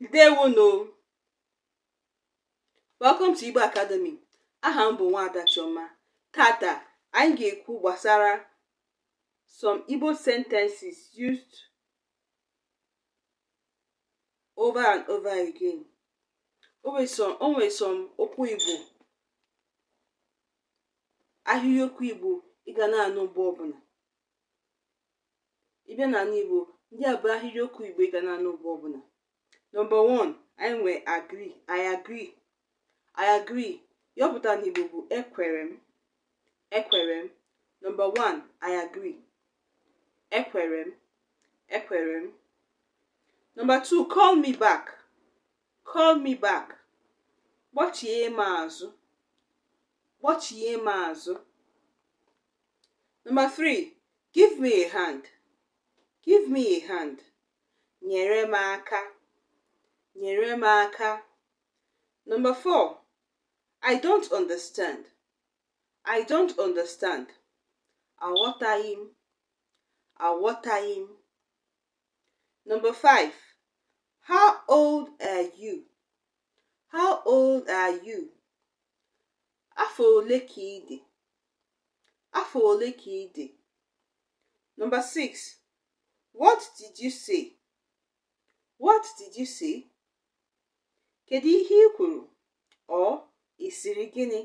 Ndewono. Welcome to Igbo Academy. Aha m bụ Nwada Chioma. Tata, anyị ga-ekwu gbasara some Igbo sentences used over and over again. O nwere some okwu Igbo, ahịrịokwu Igbo ị ga na-anụ mgbe ọbụla. Ị bịa n'ala Igbo, ndị a bụ ahịrịokwu Igbo ị ga na-anụ mgbe ọbụla. Number 1, anyị nwere agree. I agree. I agree. Ihe ọ pụtara n'Igbo bụ ekwere m. Ekwere m. Number 1, I agree. Ekwere m. Ekwere m. Number 2, call me back. Call me back. Kpọchie m azụ. Kpọchie m azụ. Number 3, give me a hand. Give me a hand. Nyere m aka. Nyere m aka. Number 4, I don't understand. I don't understand. Aghọtaghị m. Aghọtaghị m. Number 5, how old are you? How old are you? Afọ ole ka ị dị? Afọ ole ka ị dị? Number 6, what did you say? What did you say? Kedu ihe ị kwuru? Ọ ị sịrị gịnị?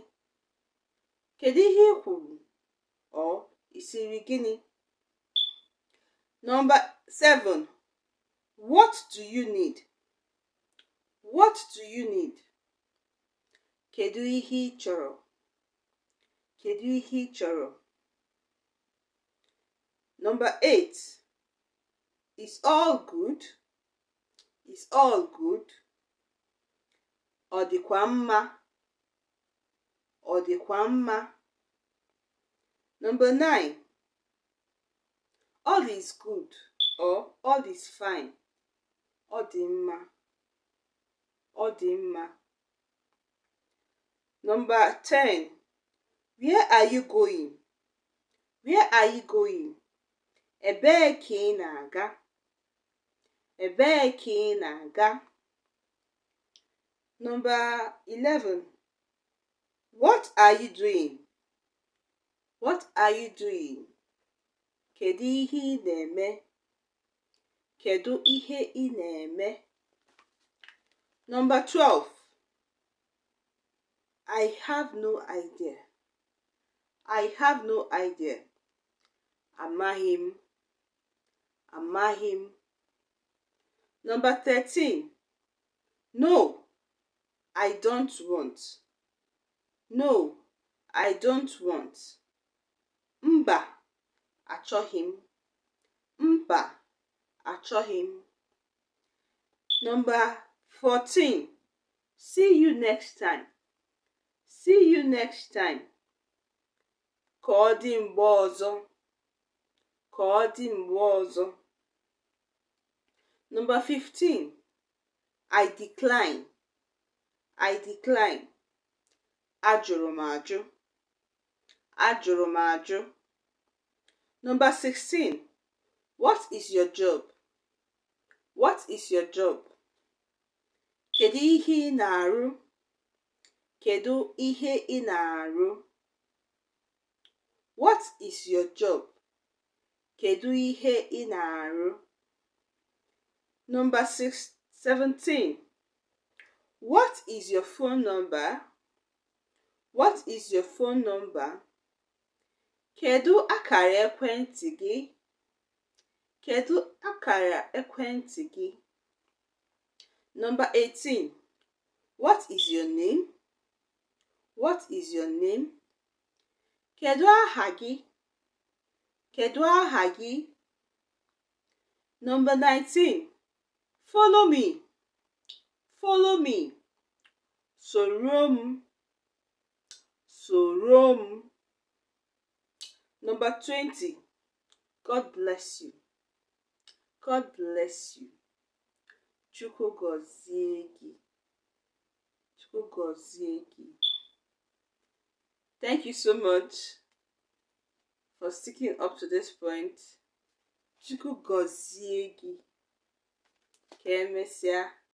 Kedu ihe ị kwuru? Ọ ị sịrị gịnị? Number 7, what do you need? What do you need? Kedu ihe ị chọrọ? Kedu ihe ị chọrọ? Number 8, is all good? Is all good? Ọ dịkwa mma? Ọ dịkwa mma? Number 9, all is good or all is fine. Ọ dị mma. Ọ dị mma. Number 10, where are you going? Where are you going? Ebee ka ị na-aga? Ebee ka ị na-aga? Number 11, what are you doing? What are you doing? Kedu ihe ị na-eme? Kedu ihe ị na-eme? Number 12, I have no idea. I have no idea. Amaghị m. Amaghị m. Number 13, no, I don't want. No, I don't want. Mba, achọghị m. Mba, achọghị m. Number 14, see you next time. See you next time. Ka ọ dị mgbe ọzọ. Ka ọ dị mgbe ọzọ. Number 15, I decline. I decline. Ajụrụ m ajụ. Ajụrụ m ajụ. Number 16, what is your job? What is your job? Kedu ihe ị na-arụ? Kedu ihe ị na-arụ? What is your job? Kedu ihe ị na-arụ? Number 17, what is your phone number? What is your phone number? Kedu akara ekwentị gị? Kedu akara ekwentị gị? Number 18, what is your name? What is your name? Kedu aha gị? Kedu aha gị? Number 19, follow me. Follow me. Soro m. Soro m. Number 20, God bless you. God bless you. Chukwu gọzie gị. Chukwu gọzie gị. Thank you so much for sticking up to this point. Chukwu gọzie gị. Ka emesịa.